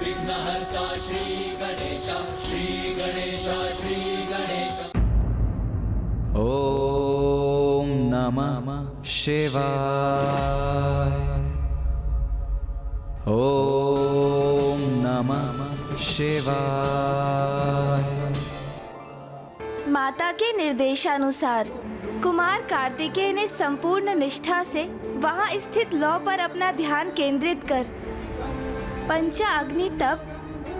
विघ्नहर्ता श्री गणेश, श्री गणेश, श्री गणेश। ओम नमः शिवाय। ओम नमः शिवाय। माता के निर्देशानुसार कुमार कार्तिकेय ने संपूर्ण निष्ठा से वहां स्थित लौ पर अपना ध्यान केंद्रित कर पंचा अग्नि तप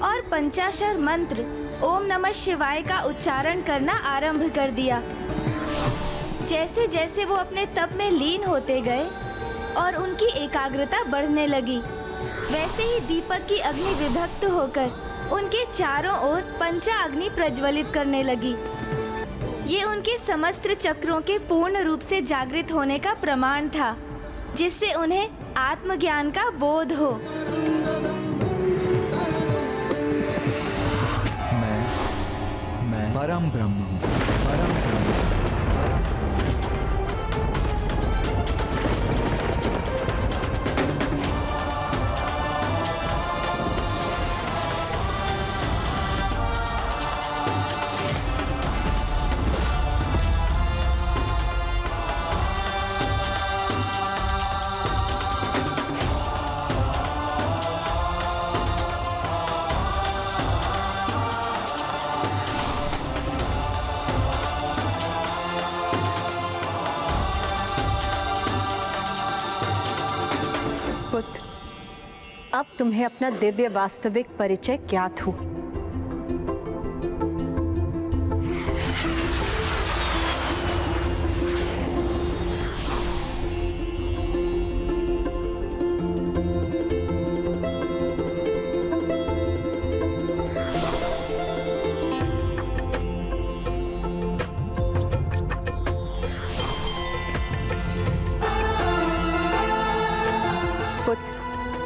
और पंचाक्षर मंत्र ओम नमः शिवाय का उच्चारण करना आरंभ कर दिया। जैसे जैसे वो अपने तप में लीन होते गए और उनकी एकाग्रता बढ़ने लगी, वैसे ही दीपक की अग्नि विभक्त होकर उनके चारों ओर पंचा अग्नि प्रज्वलित करने लगी। ये उनके समस्त चक्रों के पूर्ण रूप से जागृत होने का प्रमाण था, जिससे उन्हें आत्मज्ञान का बोध हो। मैं परम ब्रह्म हूँ, परम ब्रह्म। पुत्र, अब तुम्हें अपना दिव्य वास्तविक परिचय ज्ञात हो।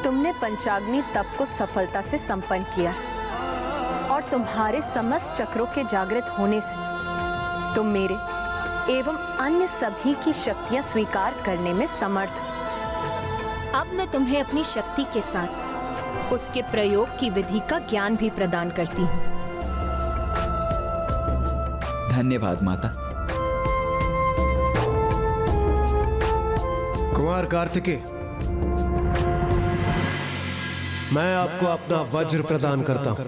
तुमने पंचाग्नि तप को सफलता से संपन्न किया और तुम्हारे समस्त चक्रों के जागृत होने से तुम मेरे एवं अन्य सभी की शक्तियां स्वीकार करने में समर्थ हो। अब मैं तुम्हें अपनी शक्ति के साथ उसके प्रयोग की विधि का ज्ञान भी प्रदान करती हूँ। धन्यवाद माता। कुमार कार्तिकेय, मैं आपको अपना वज्र प्रदान करता हूं।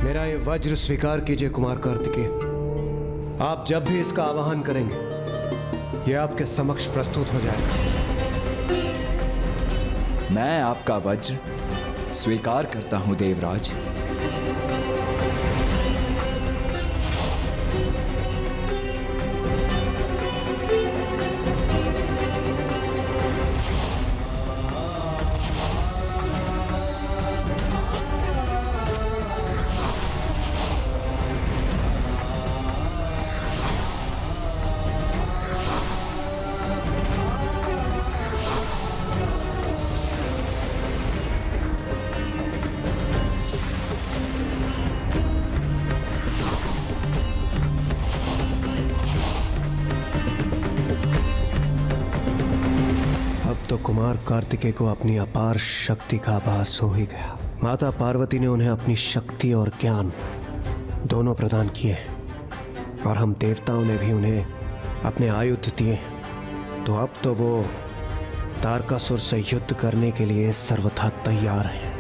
मेरा ये वज्र स्वीकार कीजिए कुमार कार्तिकेय। आप जब भी इसका आवाहन करेंगे, यह आपके समक्ष प्रस्तुत हो जाएगा। मैं आपका वज्र स्वीकार करता हूं देवराज। तो कुमार कार्तिकेय को अपनी अपार शक्ति का आभास हो ही गया। माता पार्वती ने उन्हें अपनी शक्ति और ज्ञान दोनों प्रदान किए और हम देवताओं ने भी उन्हें अपने आयुध दिए। तो अब तो वो तारकासुर से युद्ध करने के लिए सर्वथा तैयार हैं।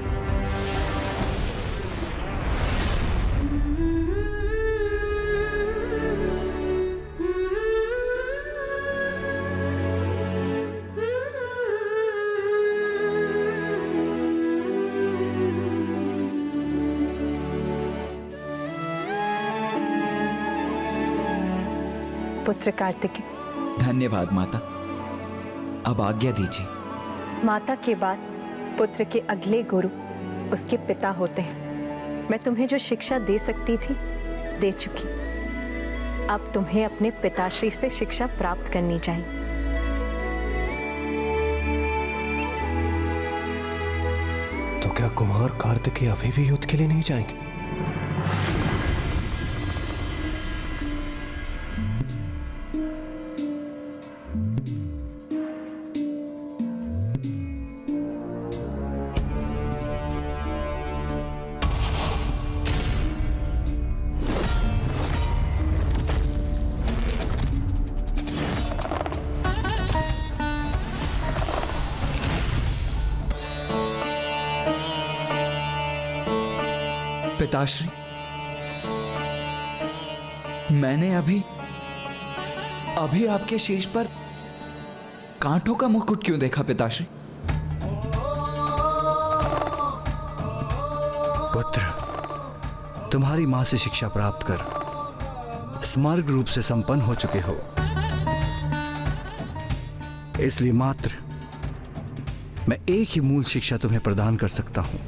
पुत्र कार्तिकेय, धन्यवाद माता। अब आज्ञा दीजिए। माता के बाद पुत्र के अगले गुरु उसके पिता होते हैं। मैं तुम्हें जो शिक्षा दे सकती थी दे चुकी। अब तुम्हें अपने पिताश्री से शिक्षा प्राप्त करनी चाहिए। तो क्या कुमार कार्तिकेय अभी भी युद्ध के लिए नहीं जाएंगे? पिताश्री, मैंने अभी आपके शीश पर कांटों का मुकुट क्यों देखा पिताश्री? पुत्र, तुम्हारी मां से शिक्षा प्राप्त कर समग्र रूप से संपन्न हो चुके हो, इसलिए मात्र मैं एक ही मूल शिक्षा तुम्हें प्रदान कर सकता हूं।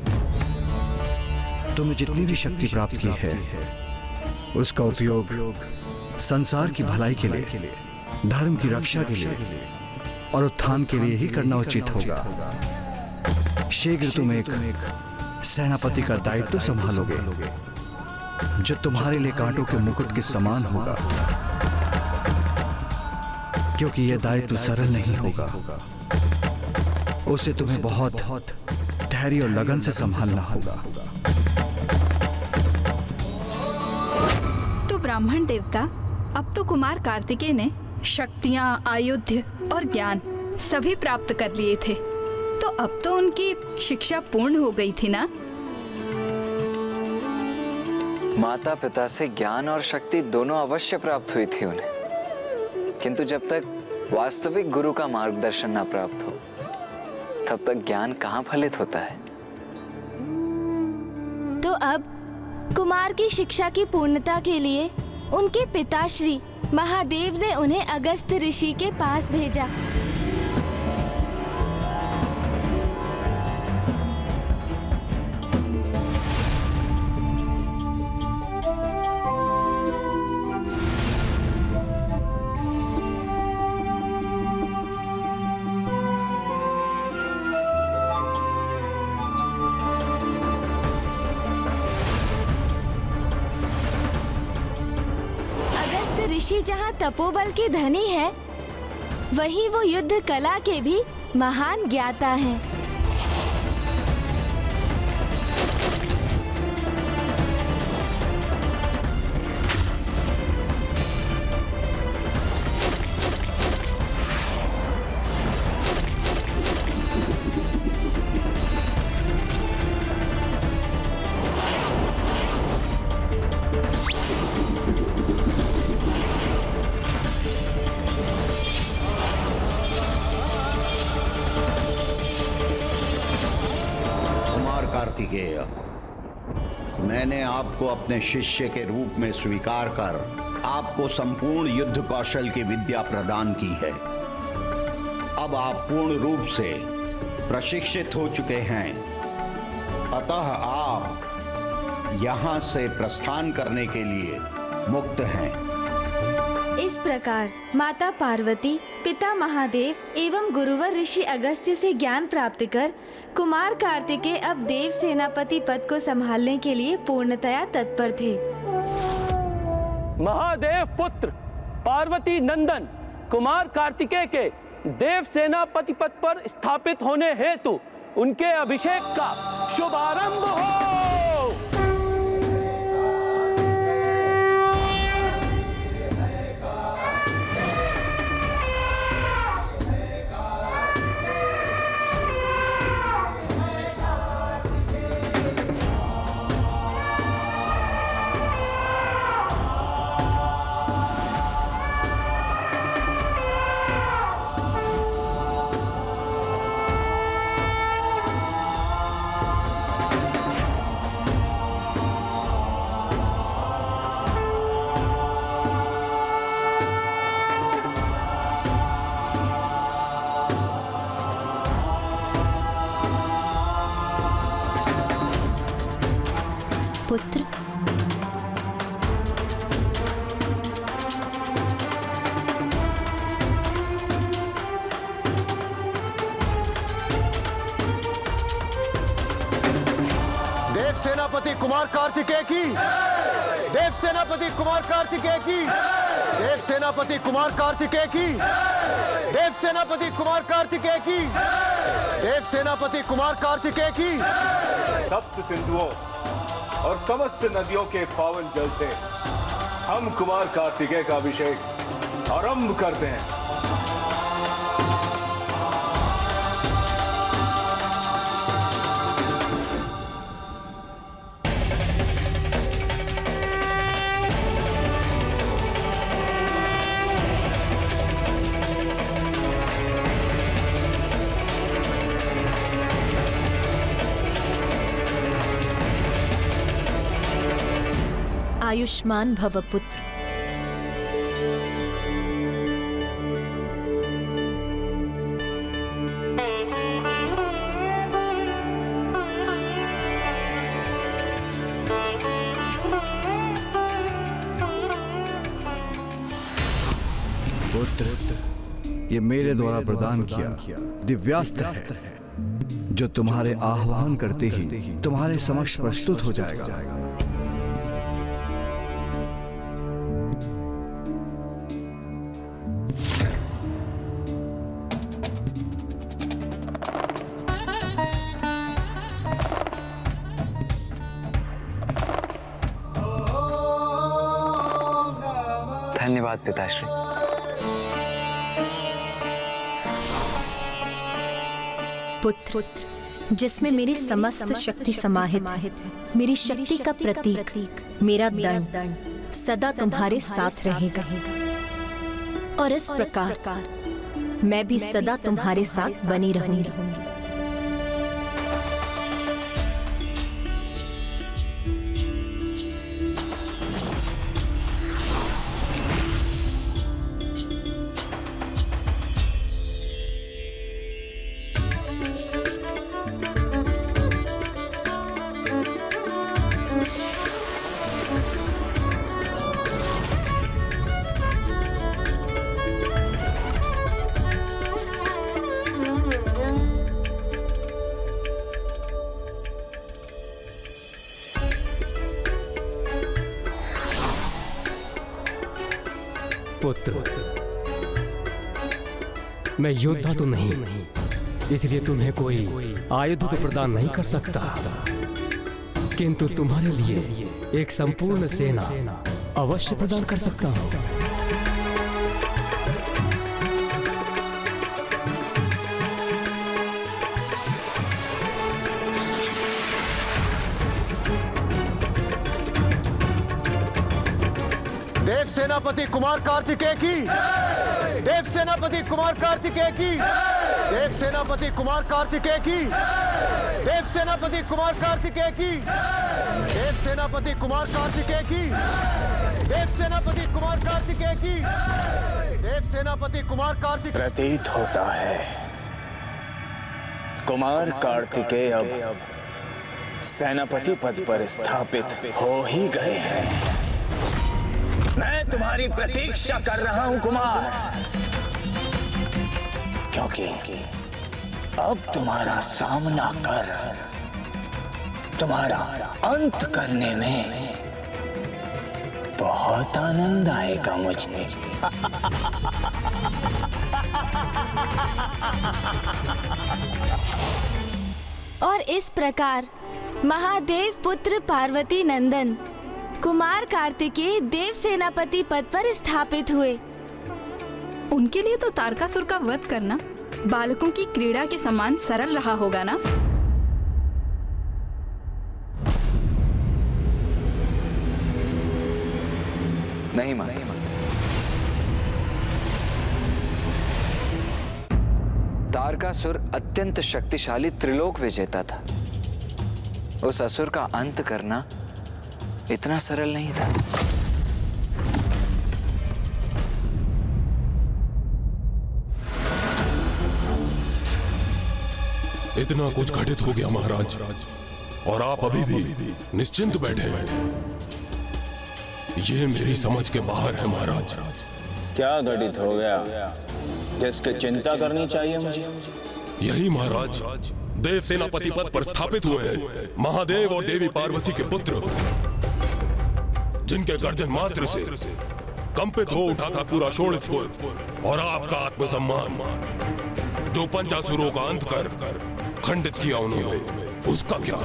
तुमने जितनी भी शक्ति प्राप्त की है उसका उपयोग संसार की भलाई के लिए, धर्म की रक्षा के लिए और उत्थान के लिए ही करना उचित होगा। शीघ्र तुम एक सेनापति का दायित्व संभालोगे जो तुम्हारे लिए कांटों के मुकुट के समान होगा, क्योंकि यह दायित्व सरल नहीं होगा। उसे तुम्हें बहुत धैर्य और लगन से संभालना होगा। तो ब्राह्मण देवता, अब तो कुमार कार्तिकेय ने शक्तियां, आयुध और ज्ञान सभी प्राप्त कर लिए थे, तो अब तो उनकी शिक्षा पूर्ण हो गई थी ना? माता पिता से ज्ञान और शक्ति दोनों अवश्य प्राप्त हुई थी उन्हें, किंतु जब तक वास्तविक गुरु का मार्गदर्शन ना प्राप्त हो तब तक ज्ञान कहाँ फलित होता है। तो अब कुमार की शिक्षा की पूर्णता के लिए उनके पिताश्री महादेव ने उन्हें अगस्त ऋषि के पास भेजा। ऋषि जहाँ तपोबल के धनी है, वहीं वो युद्ध कला के भी महान ज्ञाता हैं। कार्तिकेय, मैंने आपको अपने शिष्य के रूप में स्वीकार कर आपको संपूर्ण युद्ध कौशल की विद्या प्रदान की है। अब आप पूर्ण रूप से प्रशिक्षित हो चुके हैं, अतः आप यहां से प्रस्थान करने के लिए मुक्त हैं। इस प्रकार माता पार्वती, पिता महादेव एवं गुरुवर ऋषि अगस्त्य से ज्ञान प्राप्त कर कुमार कार्तिकेय अब देव सेनापति पद को संभालने के लिए पूर्णतया तत्पर थे। महादेव पुत्र पार्वती नंदन कुमार कार्तिकेय के देव सेनापति पद पर स्थापित होने हेतु उनके अभिषेक का शुभारंभ हो। सेनापति कुमार कार्तिकेय की, देव सेनापति कुमार कार्तिकेय की, देव सेनापति कुमार कार्तिकेय की, देव सेनापति कुमार कार्तिकेय की, देव सेनापति कुमार कार्तिकेय की। सप्त सिंधुओं और समस्त नदियों के पावन जल से हम कुमार कार्तिकेय का अभिषेक आरंभ करते हैं। आयुष्मान भव पुत्र। पुत्र, ये मेरे द्वारा प्रदान किया दिव्यास्त्र है, जो तुम्हारे आह्वान करते ही तुम्हारे समक्ष प्रस्तुत हो जाएगा। धन्यवाद पिताश्री। पुत्र, जिसमें मेरी समस्त शक्ति समाहित है, मेरी शक्ति का प्रतीक मेरा दंड सदा तुम्हारे साथ रहेगा, और इस प्रकार मैं भी सदा तुम्हारे साथ बनी रहूंगी। पुत्र, मैं योद्धा तो नहीं, इसलिए तुम्हें कोई आयुध तो प्रदान नहीं कर सकता, किंतु तुम्हारे लिए एक संपूर्ण सेना अवश्य प्रदान कर सकता हूं। देव सेनापति कुमार कार्तिकेय की, देव सेनापति कुमार कार्तिकेय की, देव सेनापति कुमार कार्तिकेय की, देव सेनापति कुमार कार्तिकेय की, देव सेनापति कुमार कार्तिकेय की, देव सेनापति कुमार कार्तिकेय की, देव सेनापति कुमार कार्तिकेय। प्रतीत होता है कुमार कार्तिकेय अब सेनापति पद पर स्थापित हो ही गए हैं। मैं तुम्हारी प्रतीक्षा कर रहा हूं कुमार, क्योंकि अब तुम्हारा सामना कर तुम्हारा अंत करने में बहुत आनंद आएगा मुझे। और इस प्रकार महादेव पुत्र पार्वती नंदन कुमार कार्तिकेय देव सेनापति पद पर स्थापित हुए। उनके लिए तो तारकासुर का वध करना बालकों की क्रीड़ा के समान सरल रहा होगा ना? नहीं मां, तारकासुर अत्यंत शक्तिशाली त्रिलोक विजेता था। उस असुर का अंत करना इतना सरल नहीं था। इतना कुछ घटित हो गया महाराज, और आप अभी भी निश्चिंत बैठे हैं। ये मेरी समझ के बाहर है महाराज। क्या घटित हो गया जिसकी चिंता करनी चाहिए मुझे? यही महाराज देव सेनापति पद पर स्थापित हुए हैं महादेव और देवी पार्वती के पुत्र, जिनके गर्जन मात्र से कंपित हो उठा था पूरा शोणितपुर। और आपका आत्मसम्मान जो पंचासुरों का अंत कर खंडित किया उन्होंने, उसका क्या?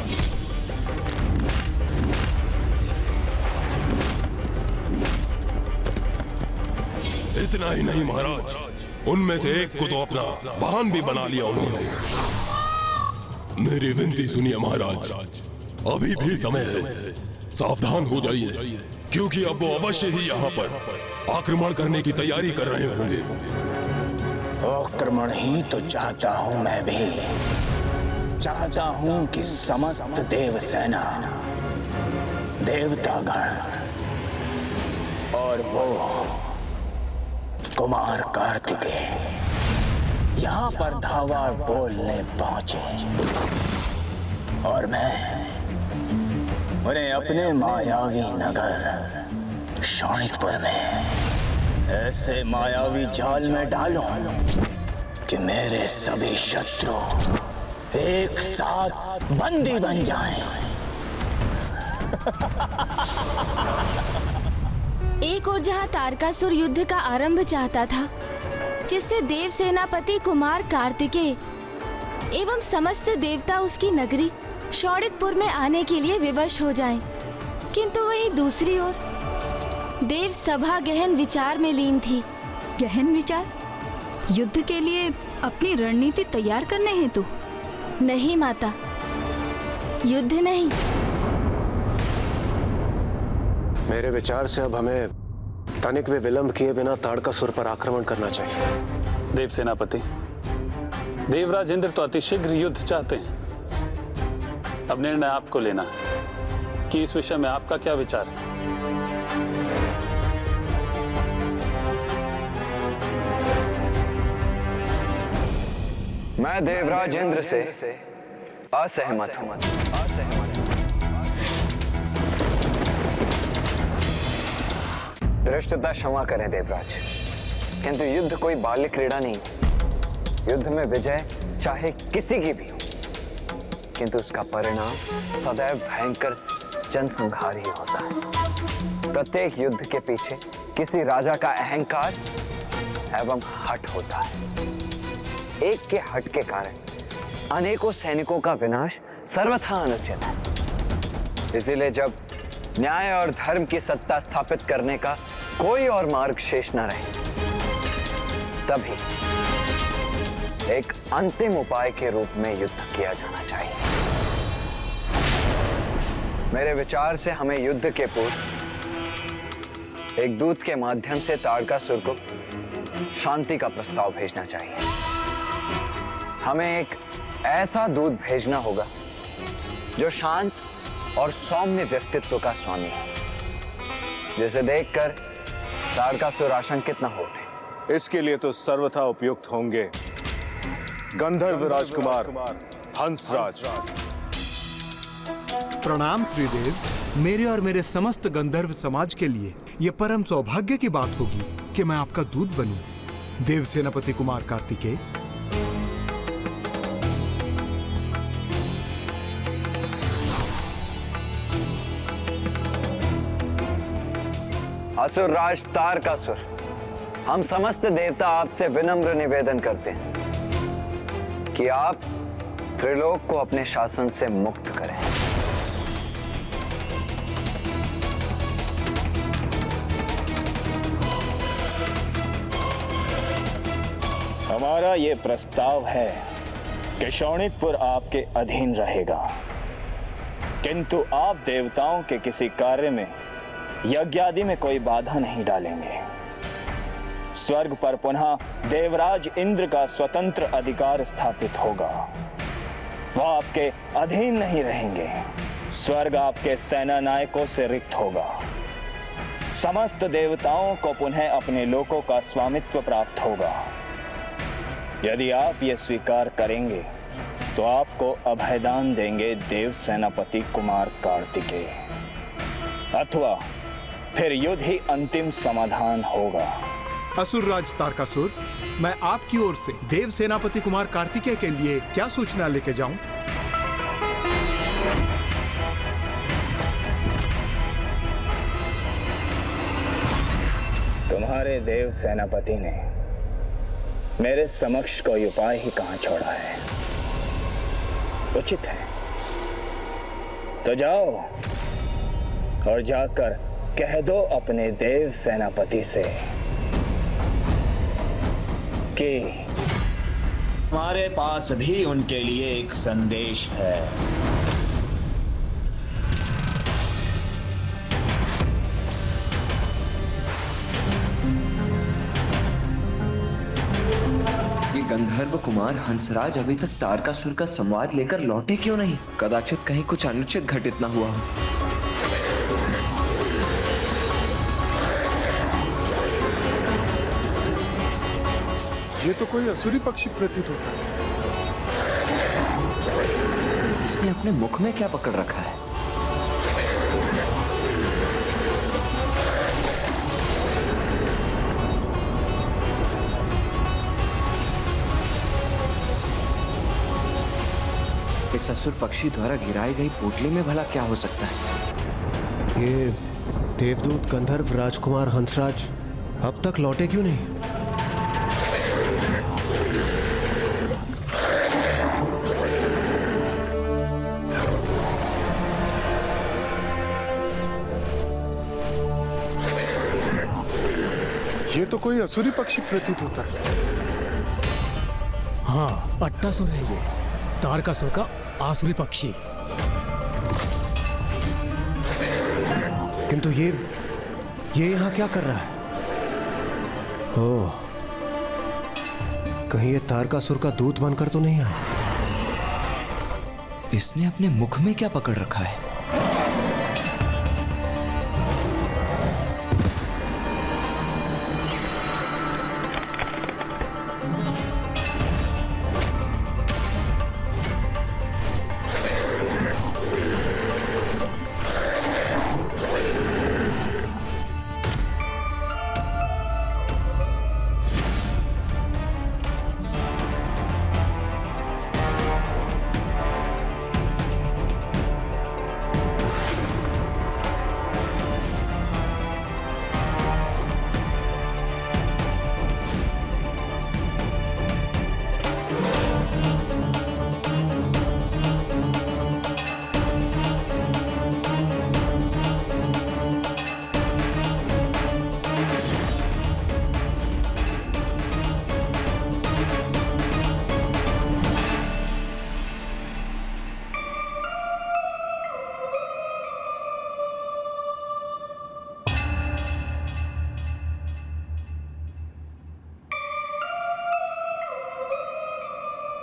इतना ही नहीं महाराज, उनमें से एक को तो अपना वाहन भी बना लिया उन्होंने। मेरी विनती सुनिए महाराज, अभी भी समय है, सावधान हो जाइए, क्योंकि अब वो अवश्य ही यहाँ पर आक्रमण करने की तैयारी कर रहे होंगे। आक्रमण ही तो चाहता हूं, मैं भी चाहता हूं कि समस्त देव सेना, देवतागण और वो कुमार कार्तिकेय यहाँ पर धावा बोलने पहुंचे और मैं उन्हें अपने मायावी नगर शोणितपुर में ऐसे मायावी जाल में डालूं कि मेरे सभी शत्रु एक साथ बंदी बन जाएं। एक और जहां तारकासुर युद्ध का आरंभ चाहता था, जिससे देव सेनापति कुमार कार्तिकेय एवं समस्त देवता उसकी नगरी शोणितपुर में आने के लिए विवश हो जाएं, किंतु वही दूसरी ओर देव सभा गहन विचार में लीन थी। गहन विचार? युद्ध के लिए अपनी रणनीति तैयार करने हेतु? नहीं माता, युद्ध नहीं। मेरे विचार से अब हमें तनिक भी विलंब किए बिना ताड़कासुर पर आक्रमण करना चाहिए। देव सेनापति, देवराज इंद्र तो अतिशीघ्र युद्ध चाहते हैं। अब निर्णय आपको लेना है कि इस विषय में आपका क्या विचार है। मैं देवराज इंद्र से असहमत हूं। धृष्टता क्षमा करें देवराज, किंतु युद्ध कोई बाल्य क्रीड़ा नहीं। युद्ध में विजय चाहे किसी की भी हो, किंतु उसका परिणाम सदैव भयंकर जनसंहार ही होता है। प्रत्येक युद्ध के पीछे किसी राजा का अहंकार एवं हठ होता है। एक के हठ के कारण अनेकों सैनिकों का विनाश सर्वथा अनुचित है। इसीलिए जब न्याय और धर्म की सत्ता स्थापित करने का कोई और मार्ग शेष न रहे, तभी एक अंतिम उपाय के रूप में युद्ध किया जाना चाहिए। मेरे विचार से हमें युद्ध के पूर्व एक दूत के माध्यम से ताड़कासुर को शांति का प्रस्ताव भेजना चाहिए। हमें एक ऐसा दूत भेजना होगा जो शांत और सौम्य व्यक्तित्व का स्वामी है, जिसे देखकर ताड़कासुर आशंकित न हो उठे। इसके लिए तो सर्वथा उपयुक्त होंगे गंधर्व राजकुमार हंसराज। प्रणाम त्रिदेव। मेरे और मेरे समस्त गंधर्व समाज के लिए यह परम सौभाग्य की बात होगी कि मैं आपका दूत बनूं। देव सेनापति कुमार कार्तिकेय, असुरराज तारकासुर, हम समस्त देवता आपसे विनम्र निवेदन करते हैं कि आप त्रिलोक को अपने शासन से मुक्त करें। हमारा ये प्रस्ताव है कि शोणितपुर आपके अधीन रहेगा, किंतु आप देवताओं के किसी कार्य में, यज्ञ आदि में कोई बाधा नहीं डालेंगे। स्वर्ग पर पुनः देवराज इंद्र का स्वतंत्र अधिकार स्थापित होगा। वो आपके अधीन नहीं रहेंगे। स्वर्ग आपके सेना नायकों से रिक्त होगा। समस्त देवताओं को पुनः अपने लोकों का स्वामित्व प्राप्त होगा। यदि आप ये स्वीकार करेंगे तो आपको अभयदान देंगे देव सेनापति कुमार कार्तिकेय, अथवा फिर युद्ध ही अंतिम समाधान होगा। असुरराज तारकासुर, मैं आपकी ओर से देव सेनापति कुमार कार्तिकेय के लिए क्या सूचना लेके जाऊं? तुम्हारे देव सेनापति ने मेरे समक्ष कोई उपाय ही कहां छोड़ा है। उचित है तो जाओ और जाकर कह दो अपने देव सेनापति से कि हमारे पास भी उनके लिए एक संदेश है। गंधर्व कुमार हंसराज अभी तक तारकासुर का संवाद लेकर लौटे क्यों नहीं? कदाचित कहीं कुछ अनुचित घटित न हुआ हो। ये तो कोई असुरी पक्षी प्रतीत होता है। इसने अपने मुख में क्या पकड़ रखा है? इस असुर पक्षी द्वारा गिराई गई पोटली में भला क्या हो सकता है? ये देवदूत गंधर्व राजकुमार हंसराज अब तक लौटे क्यों नहीं? ये तो कोई असुरी पक्षी प्रतीत होता है। हाँ, अट्टासुर है ये, तारकासुर का आसुरी पक्षी। किंतु ये यहाँ क्या कर रहा है? ओह, कहीं ये तारकासुर का दूत बनकर तो नहीं आया? इसने अपने मुख में क्या पकड़ रखा है?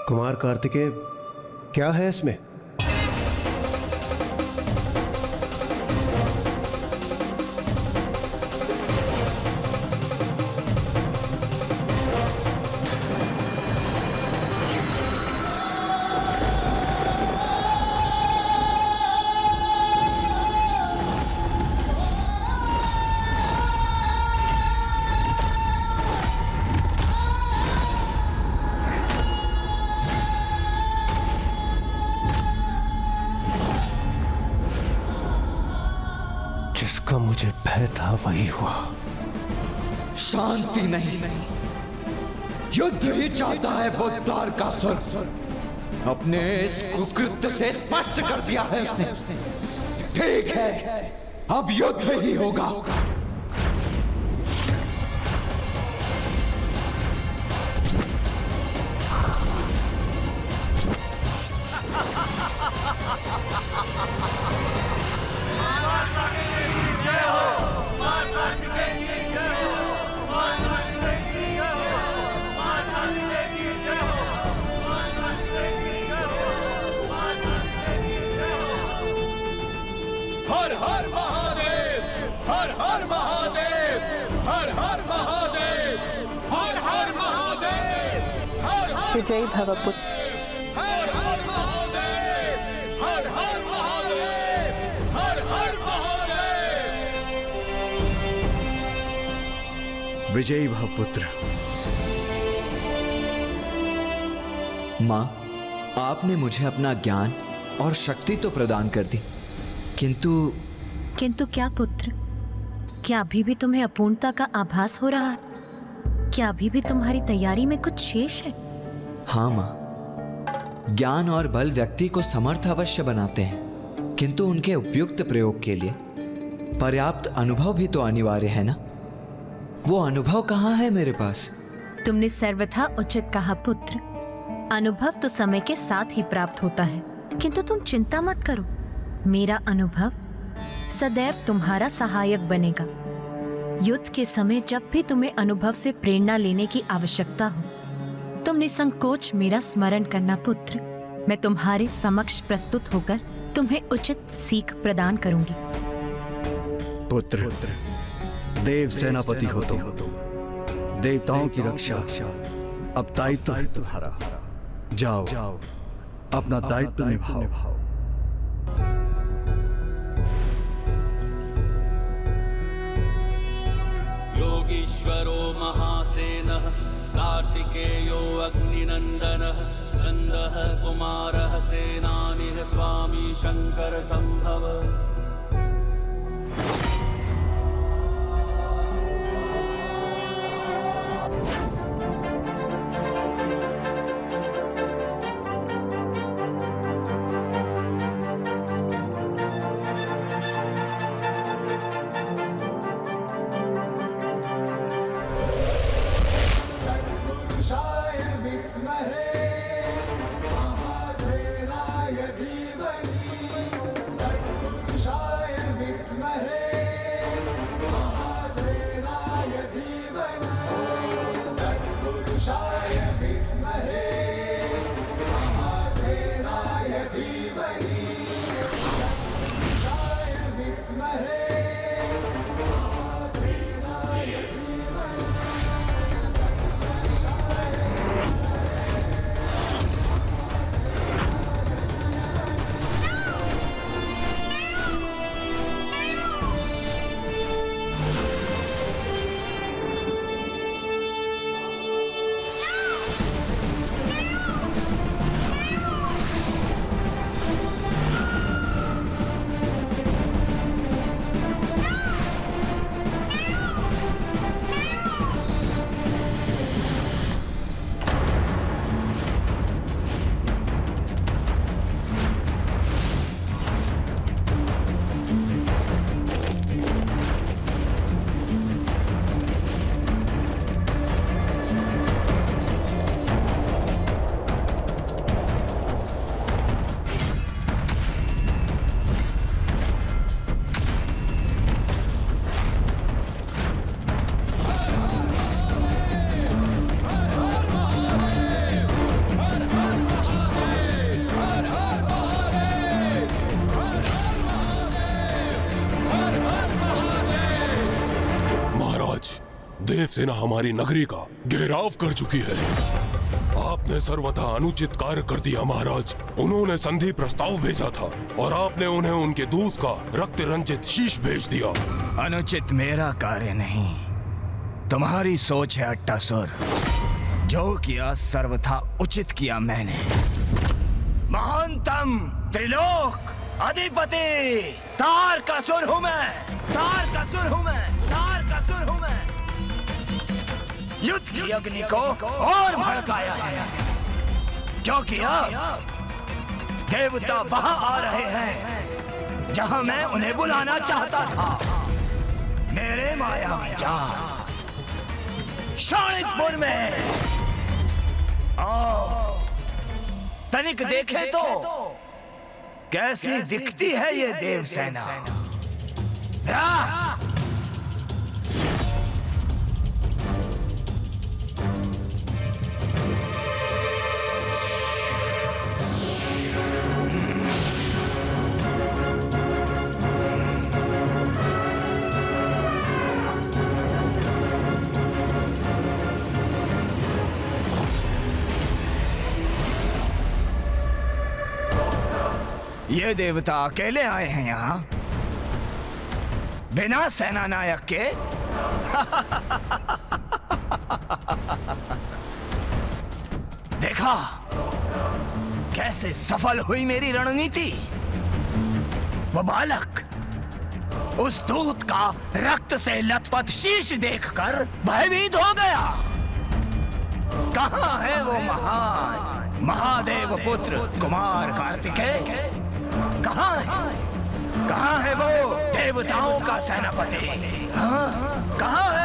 कुमार कार्तिकेय, क्या है इसमें? जिसका मुझे भय था वही हुआ। शांति नहीं, युद्ध ही चाहता है वो तारकासुर। अपने इस कुकृत्य से स्पष्ट कर दिया है उसने। ठीक है, अब युद्ध ही होगा। हर हर महादेव, हर हर महादेव, हर हर महादेव, हर हर महादेव, हर हर विजयी भव पुत्र। हर हर महादेव, हर हर महादेव, हर हर महादेव। विजयी भव पुत्र। माँ, आपने मुझे अपना ज्ञान और शक्ति तो प्रदान कर दी, किंतु क्या पुत्र? क्या अभी भी तुम्हें अपूर्णता का आभास हो रहा है? क्या अभी भी तुम्हारी तैयारी में कुछ शेष है? हाँ माँ, ज्ञान और बल व्यक्ति को समर्थ अवश्य बनाते हैं, किंतु उनके उपयुक्त प्रयोग के लिए पर्याप्त अनुभव भी तो अनिवार्य है ना। वो अनुभव कहाँ है मेरे पास? तुमने सर्वथा उचित कहा पुत्र। अनुभव तो समय के साथ ही प्राप्त होता है, किंतु तुम चिंता मत करो। मेरा अनुभव सदैव तुम्हारा सहायक बनेगा। युद्ध के समय जब भी तुम्हें अनुभव से प्रेरणा लेने की आवश्यकता हो, तुम निसंकोच मेरा स्मरण करना पुत्र। मैं तुम्हारे समक्ष प्रस्तुत होकर तुम्हें उचित सीख प्रदान करूंगी। पुत्र, देव सेनापति हो तुम, देवताओं की रक्षा अब दायित्व है तुम्हारा। जाओ, अपना दायित्व निभाओ। योगीश्वरो महासेनः कार्तिकेयो अग्निनन्दनः स्कन्दः कुमारः सेनानिः स्वामी शंकर संभव। देवसेना हमारी नगरी का घेराव कर चुकी है। आपने सर्वथा अनुचित कार्य कर दिया महाराज। उन्होंने संधि प्रस्ताव भेजा था और आपने उन्हें उनके दूत का रक्त रंजित शीश भेज दिया। अनुचित मेरा कार्य नहीं, तुम्हारी सोच है अट्टासुर। जो किया सर्वथा उचित किया मैंने। महानतम त्रिलोक अधिपति तारकासुर हूं मैं, तारकासुर हूं मैं, तारकासुर हूं मैं। युद्ध की अग्नि को और भड़काया है। क्यों किया? देवता वहां आ रहे हैं जहां मैं उन्हें बुलाना चाहता था। मेरे मायावी जाल शोणितपुर में आओ, तनिक देखें तो कैसी दिखती है ये देवसेना। ये देवता अकेले आए हैं यहाँ बिना सेना नायक के। देखा कैसे सफल हुई मेरी रणनीति? वो बालक उस दूत का रक्त से लथपथ शीश देखकर भयभीत हो गया। कहाँ है वो महान महादेव पुत्र कुमार कार्तिकेय? कहाँ है? कहाँ है वो देवताओं का सेनापति? हाँ? कहाँ है?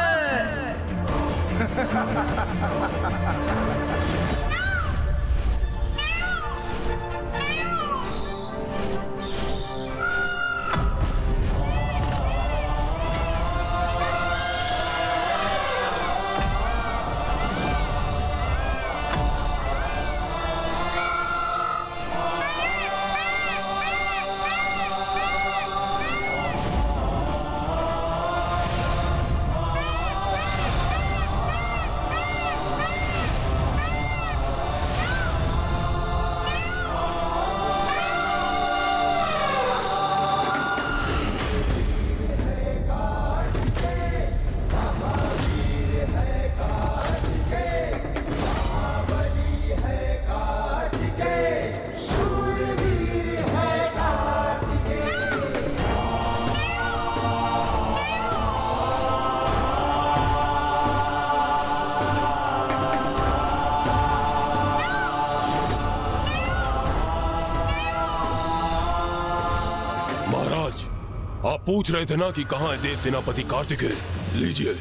आप पूछ रहे थे ना कि कहाँ है देव सेनापति कार्तिकेय? लीजिए,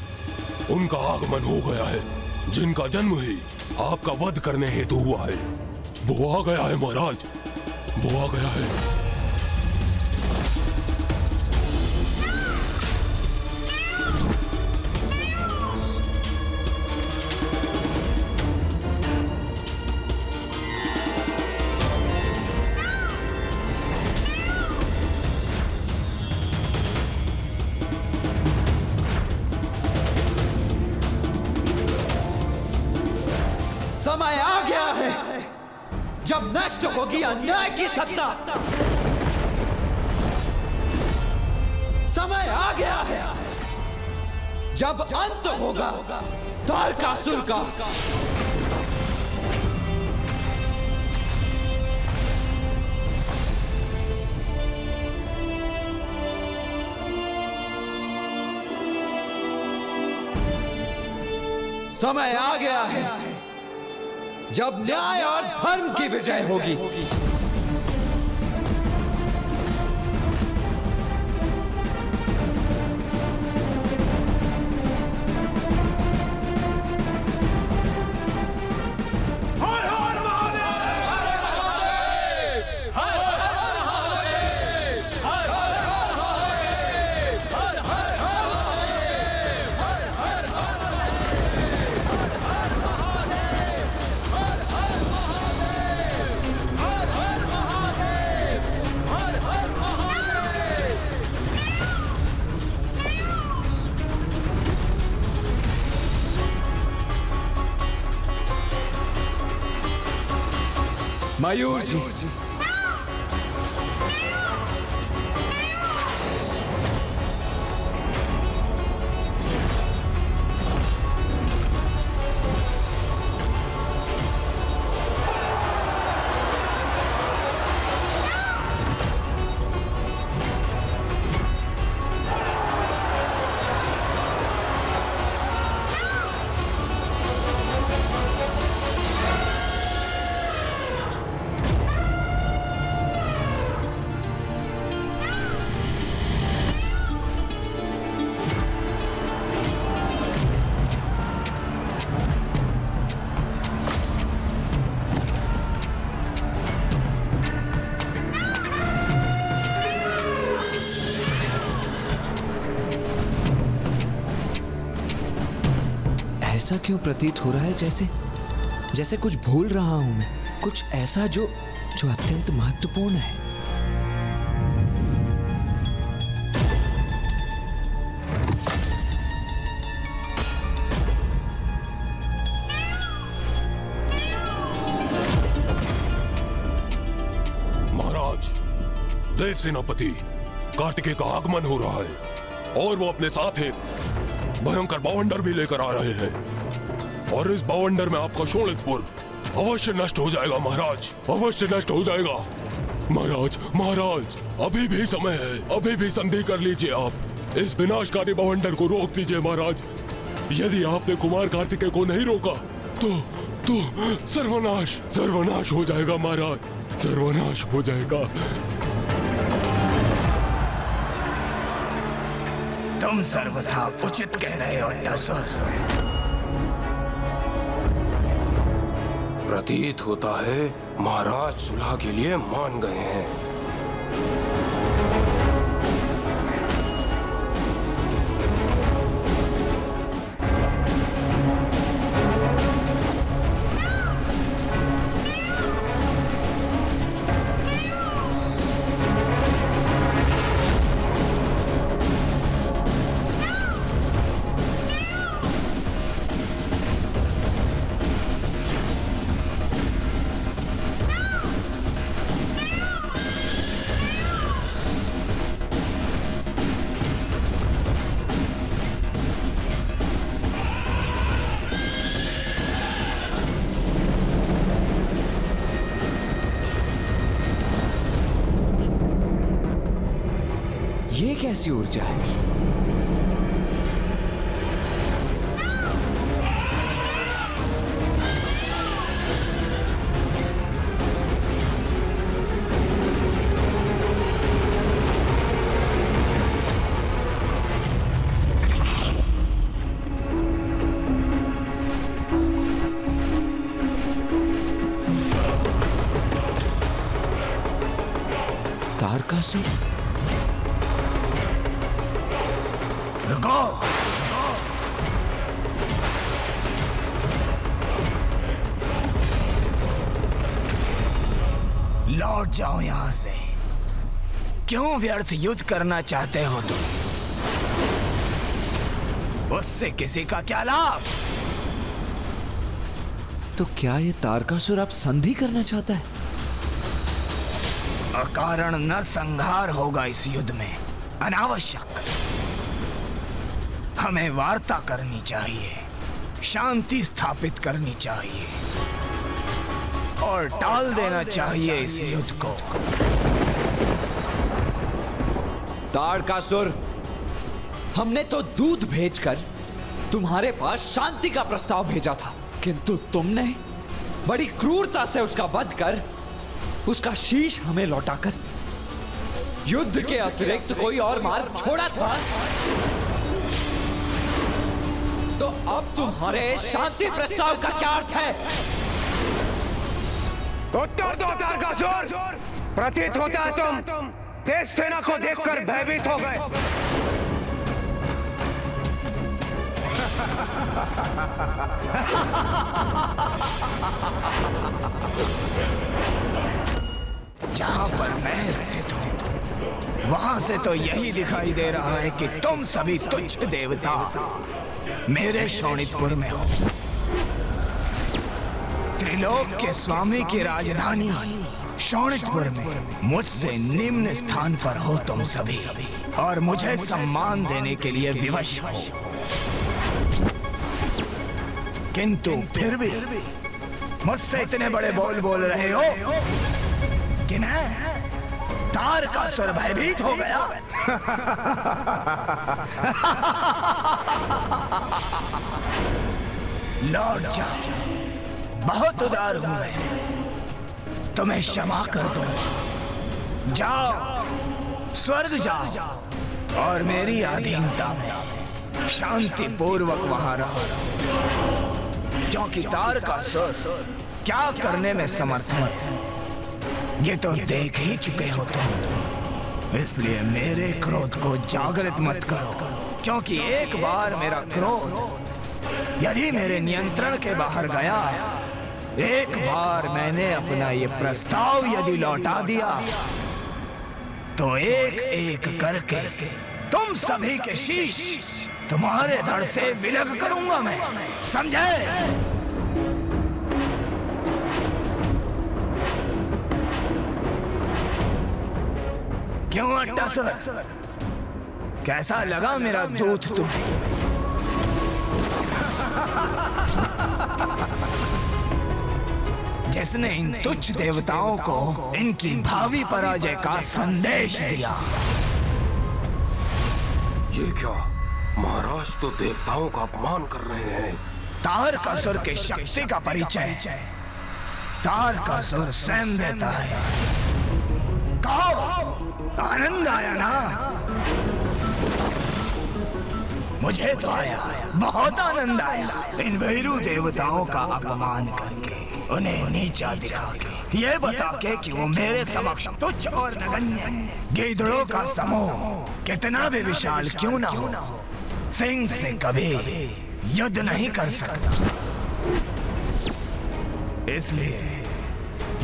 उनका आगमन हो गया है। जिनका जन्म ही आपका वध करने हेतु हुआ है, वो आ गया है महाराज, वो आ गया है। समय आ गया है जब नष्ट होगी अन्याय की सत्ता। समय आ गया है जब अंत होगा तारकासुर का। समय आ गया है जब न्याय और धर्म की विजय होगी। मयूर जी, ऐसा क्यों प्रतीत हो रहा है जैसे कुछ भूल रहा हूं मैं, कुछ ऐसा जो अत्यंत महत्वपूर्ण है। महाराज, देव सेनापति कार्तिकेय का आगमन हो रहा है और वो अपने साथ एक भयंकर बवंडर भी लेकर आ रहे हैं। और इस बवंडर में आपका शोणितपुर अवश्य नष्ट हो जाएगा महाराज, अवश्य नष्ट हो जाएगा। महाराज महाराज, अभी भी समय है, अभी भी संधि कर लीजिए आप। इस विनाशकारी बवंडर को रोक दीजिए महाराज। यदि आपने कुमार कार्तिकेय को नहीं रोका तो सर्वनाश सर्वनाश हो जाएगा महाराज, सर्वनाश हो जाएगा। तुम सर्वथा उचित कह रहे हो अट्टासुर। प्रतीत होता है महाराज सुलह के लिए मान गए हैं। ये कैसी ऊर्जा है? तारकासुर? रुको, लौट जाओ यहां से। क्यों व्यर्थ युद्ध करना चाहते हो तुम? उससे किसी का क्या लाभ? तो क्या ये तारकासुर अब संधि करना चाहता है? अकारण नरसंहार होगा इस युद्ध में, अनावश्यक। हमें वार्ता करनी चाहिए, शांति स्थापित करनी चाहिए और टाल देना चाहिए इस युद्ध को। तारकासुर, हमने तो दूत भेजकर तुम्हारे पास शांति का प्रस्ताव भेजा था, किंतु तुमने बड़ी क्रूरता से उसका वध कर उसका शीश हमें लौटाकर युद्ध के अतिरिक्त कोई और मार्ग छोड़ा था। तो अब तुम्हारे शांति प्रस्ताव का क्या अर्थ है? उत्तर दो तारकासुर। प्रतीत होता है तुम देव सेना को देखकर भयभीत हो गए। जहां पर मैं स्थित हूं वहां से तो यही दिखाई दे रहा है कि तुम सभी तुच्छ देवता मेरे शोणितपुर में हो। त्रिलोक के स्वामी की राजधानी शोणितपुर में मुझसे निम्न स्थान पर हो तुम सभी और मुझे सम्मान देने के लिए विवश हो, किंतु फिर भी मुझसे इतने बड़े बोल बोल रहे हो कि मैं तारकासुर भयभीत हो गया। लौट जाओ, बहुत उदार हूं मैं, तुम्हें क्षमा कर दूंगा। जाओ, स्वर्ग जाओ और मेरी अधीनता में शांति पूर्वक वहां रहो, क्योंकि तारकासुर क्या करने में समर्थ है ये तो देख ही चुके हो तुम। इसलिए मेरे क्रोध को जागृत मत करो, क्योंकि एक बार मेरा क्रोध यदि मेरे नियंत्रण के बाहर गया, एक बार मैंने अपना ये प्रस्ताव यदि लौटा दिया, तो एक एक करके तुम सभी के शीश तुम्हारे धड़ से विलग करूंगा मैं, समझे? क्यों अट्टासुर, कैसा लगा मेरा दूत तुम्हें? जिसने इन तुच्छ देवताओं को इनकी भावी पराजय का संदेश दिया। ये क्या महाराज, तो देवताओं का अपमान कर रहे हैं। तारकासुर की शक्ति का परिचय तारकासुर स्वयं देता है। कहो, आनंद आया ना? मुझे तो आया, बहुत आनंद आया। इन भैरू देवताओं का अपमान करके, उन्हें नीचा दिखा के, ये बता के कि वो मेरे समक्ष तुच्छ और नगण्य गीदड़ों का समूह कितना भी विशाल क्यों ना हो, सिंह से कभी युद्ध नहीं कर सकता। इसलिए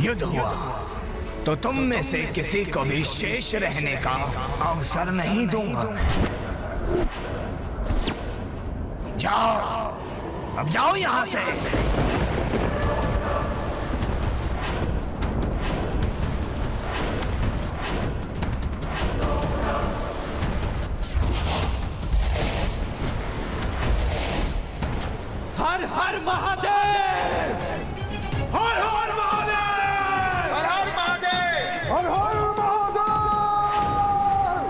युद्ध हुआ तो तुम में से किसी को भी शेष रहने का अवसर नहीं दूंगा। जाओ, अब जाओ यहां से। हर हर महादेव, हर हर महादेव, हर हर महादेव, हर हर महादेव,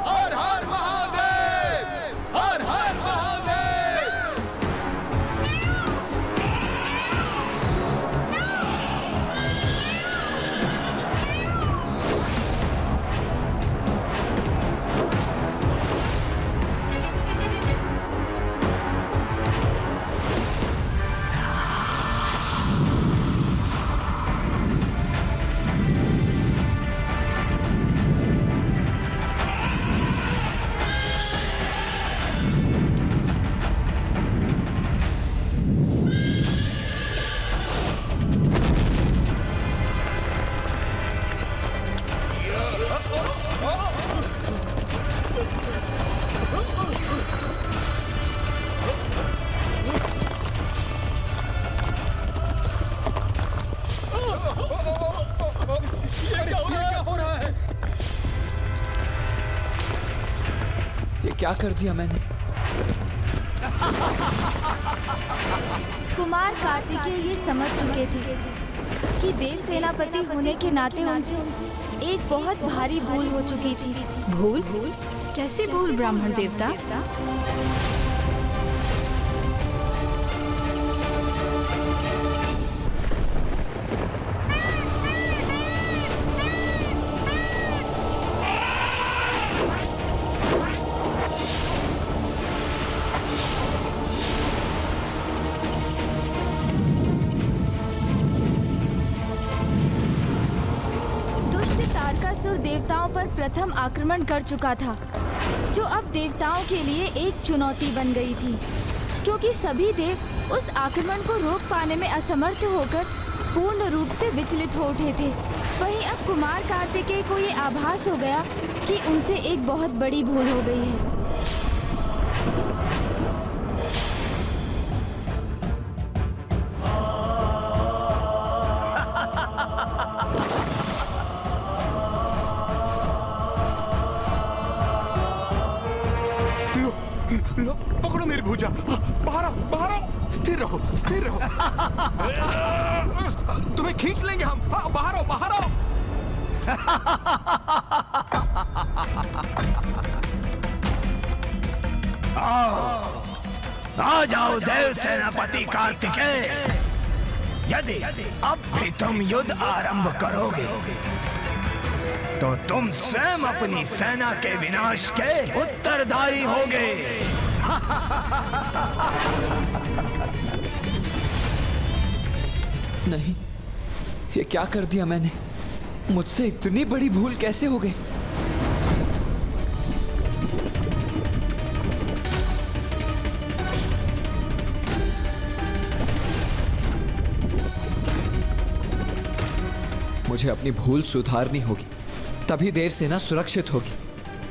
हर हर महादेव, हर हर महादेव। क्या कर दिया मैंने? कुमार कार्तिकेय ये समझ चुके थे कि देव सेनापति होने के नाते उनसे एक बहुत भारी भूल हो चुकी थी। भूल? कैसी भूल ब्राह्मण देवता? देवताओं पर प्रथम आक्रमण कर चुका था, जो अब देवताओं के लिए एक चुनौती बन गई थी, क्योंकि सभी देव उस आक्रमण को रोक पाने में असमर्थ होकर पूर्ण रूप से विचलित हो उठे थे। वहीं अब कुमार कार्तिकेय को ये आभास हो गया कि उनसे एक बहुत बड़ी भूल हो गई है। लो, पकड़ो मेरी भुजा। बाहर आओ, बाहर आओ। स्थिर रहो, स्थिर रहो। तुम्हें खींच लेंगे हम। हाँ, बाहर आओ, बाहर आओ। आ जाओ देव सेनापति कार्तिकेय। यदि अब भी तुम युद्ध आरंभ करोगे तो तुम स्वयं अपनी सेना के विनाश के उत्तरदायी होगे। नहीं, ये क्या कर दिया मैंने? मुझसे इतनी बड़ी भूल कैसे हो गई? मुझे अपनी भूल सुधारनी होगी, तभी देव सेना सुरक्षित होगी।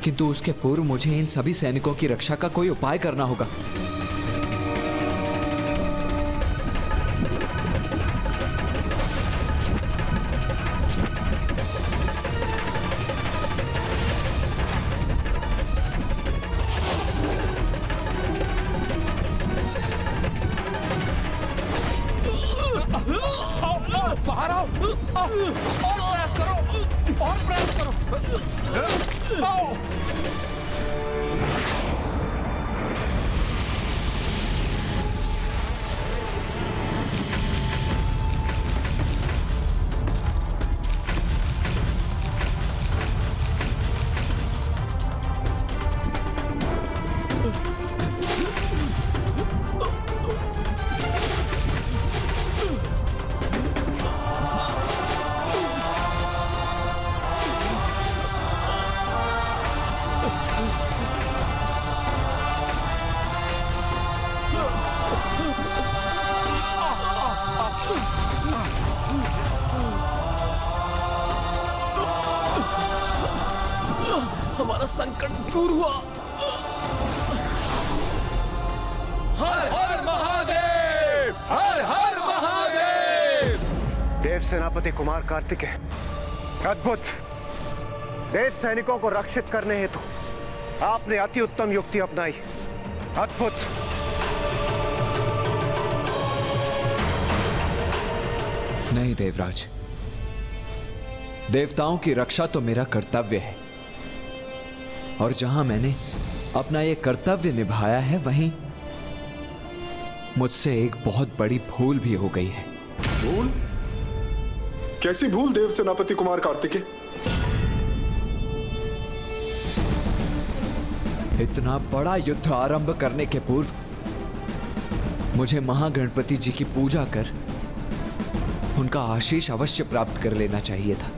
किंतु उसके पूर्व मुझे इन सभी सैनिकों की रक्षा का कोई उपाय करना होगा। बाहर आओ, प्रयास करो, और प्रयास करो। आओ। हमारा संकट दूर हुआ। हर हर महादेव, हर हर महादेव। देव सेनापति कुमार कार्तिकेय, अद्भुत। देश सैनिकों को रक्षित करने हेतु आपने अति उत्तम युक्ति अपनाई। अद्भुत। नहीं देवराज, देवताओं की रक्षा तो मेरा कर्तव्य है, और जहां मैंने अपना यह कर्तव्य निभाया है, वहीं मुझसे एक बहुत बड़ी भूल भी हो गई है। भूल? कैसी भूल देव सेनापति कुमार कार्तिकेय? इतना बड़ा युद्ध आरंभ करने के पूर्व मुझे महागणपति जी की पूजा कर उनका आशीष अवश्य प्राप्त कर लेना चाहिए था।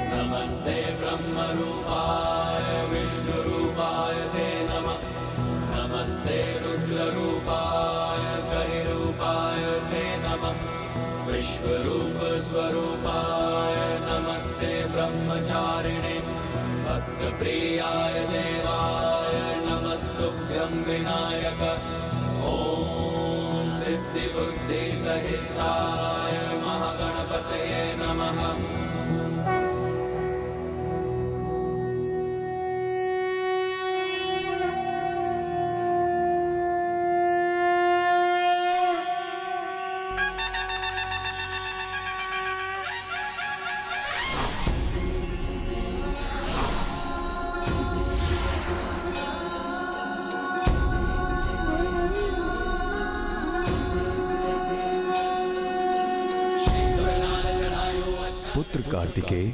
नमस्ते ब्रह्म रूपाय विष्णु रूपाय ते नमः। नमस्ते रुद्र रूपाय करि रूपाय ते नमः। विश्वरूप स्वरूपाय नमस्ते ब्रह्मचारिणे। भक्त प्रियाय देवाय नमस्तुभ्यं विनायक। ओम सिद्धि बुद्धि सहिताय महागणपतये नमः। पुत्र कार्तिकेय,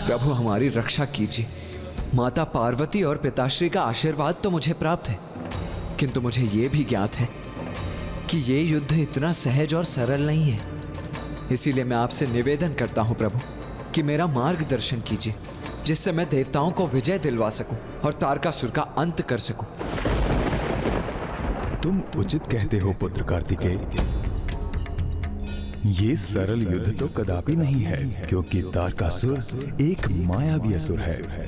प्रभु हमारी रक्षा कीजिए। माता पार्वती और पिताश्री का आशीर्वाद तो मुझे प्राप्त है, किंतु मुझे यह भी ज्ञात है कि ये युद्ध इतना सहज और सरल नहीं है। इसीलिए मैं आपसे निवेदन करता हूं प्रभु कि मेरा मार्गदर्शन कीजिए, जिससे मैं देवताओं को विजय दिलवा सकूं और तारकासुर का अंत कर सकूं। तुम उचित कहते हो पुत्र कार्तिकेय। ये सरल युद्ध तो कदापि नहीं है, क्योंकि तारकासुर एक मायावी असुर है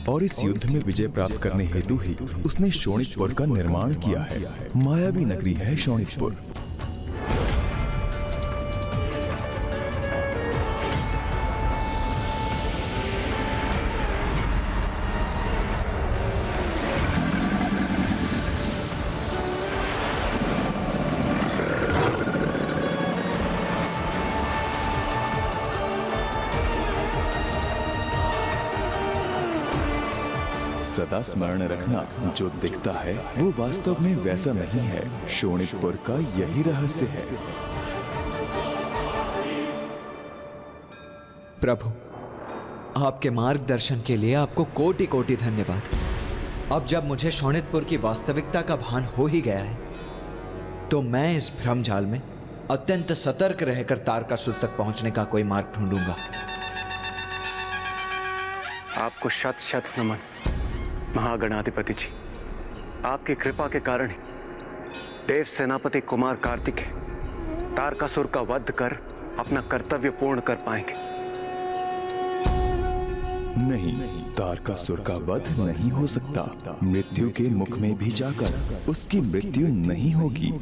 और इस युद्ध में विजय प्राप्त करने हेतु ही उसने शोणितपुर का निर्माण किया है। मायावी नगरी है शोणितपुर। सदा स्मरण रखना, जो दिखता है वो वास्तव में वैसा नहीं है। शोणितपुर का यही रहस्य है। प्रभु, आपके मार्गदर्शन के लिए आपको कोटि कोटि धन्यवाद। अब जब मुझे शोणितपुर की वास्तविकता का भान हो ही गया है, तो मैं इस भ्रमजाल में अत्यंत सतर्क रहकर तारकासुर तक पहुंचने का कोई मार्ग ढूंढूंगा। आपको शत शत नमन महागणाधिपति जी। आपकी कृपा के कारण ही देव सेनापति कुमार कार्तिकेय तारकासुर का वध कर अपना कर्तव्य पूर्ण कर पाएंगे। नहीं, तारकासुर का वध नहीं हो सकता। मृत्यु के मुख में भी जाकर उसकी मृत्यु नहीं होगी।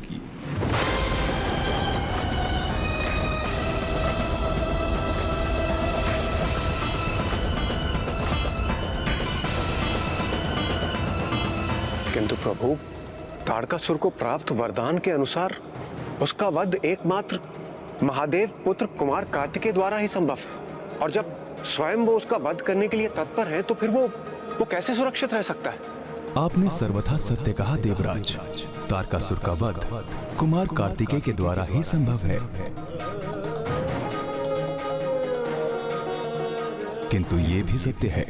किंतु प्रभु, तारकासुर को प्राप्त वरदान के अनुसार उसका वध एकमात्र महादेव पुत्र कुमार कार्तिकेय द्वारा ही संभव है। और जब स्वयं वो उसका वध करने के लिए तत्पर है, तो फिर वो कैसे सुरक्षित रह सकता है? आपने सर्वथा सत्य कहा देवराज। तारकासुर का वध कुमार कार्तिकेय के द्वारा ही संभव है, किंतु ये भी सत्य है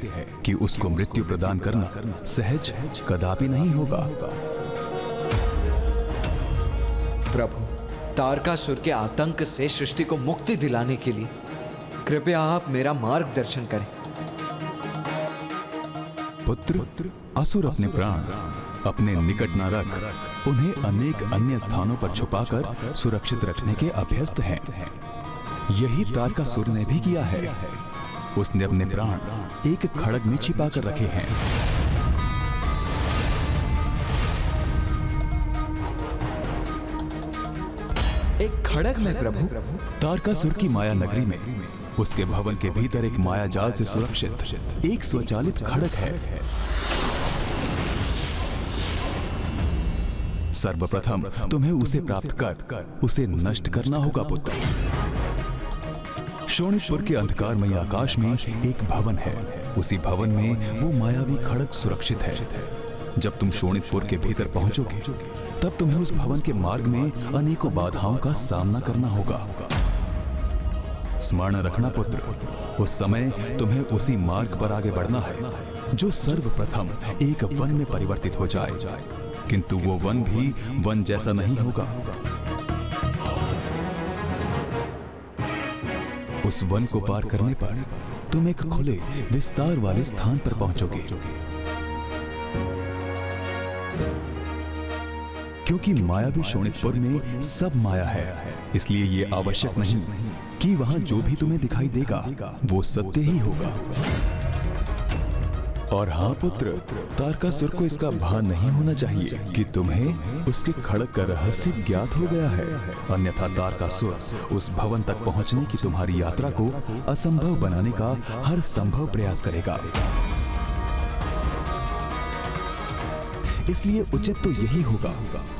कि उसको मृत्यु प्रदान करना सहज कदापि नहीं होगा। प्रभु, तारकासुर के आतंक से सृष्टि को मुक्ति दिलाने के लिए कृपया आप मेरा मार्गदर्शन करें। पुत्र, असुर अपने प्राण अपने निकट न रख उन्हें अनेक अन्य स्थानों पर छुपाकर सुरक्षित रखने के अभ्यस्त हैं। यही तारकासुर ने भी किया है। उसने अपने प्राण एक खड़ग में छिपा कर रखे हैं। एक खड़ग में प्रभु? तारकासुर की माया नगरी में उसके भवन के भीतर एक माया जाल से सुरक्षित एक स्वचालित खड़ग है। सर्वप्रथम तुम्हें उसे प्राप्त कर उसे नष्ट करना होगा पुत्र। शोणितपुर के अंधकारमय आकाश में एक भवन है। उसी भवन में वो मायावी खड़ग सुरक्षित है। जब तुम शोणितपुर के भीतर पहुंचोगे, तब तुम्हें उस भवन के मार्ग में अनेकों बाधाओं का सामना करना होगा। स्मरण रखना पुत्र, उस समय तुम्हें उसी मार्ग पर आगे बढ़ना है जो सर्वप्रथम एक वन में परिवर्तित हो जाए। किंतु वो वन भी वन जैसा नहीं होगा। उस वन को पार करने पर तुम एक खुले विस्तार वाले स्थान पर पहुंचोगे। क्योंकि मायावी शोणितपुर में सब माया है, इसलिए ये आवश्यक नहीं कि वहां जो भी तुम्हें दिखाई देगा वो सत्य ही होगा। और हाँ पुत्र, तारकासुर को इसका भान नहीं होना चाहिए कि तुम्हें उसके खड़ग का रहस्य ज्ञात हो गया है। अन्यथा तारकासुर उस भवन तक पहुंचने की तुम्हारी यात्रा को असंभव बनाने का हर संभव प्रयास करेगा। इसलिए उचित तो यही होगा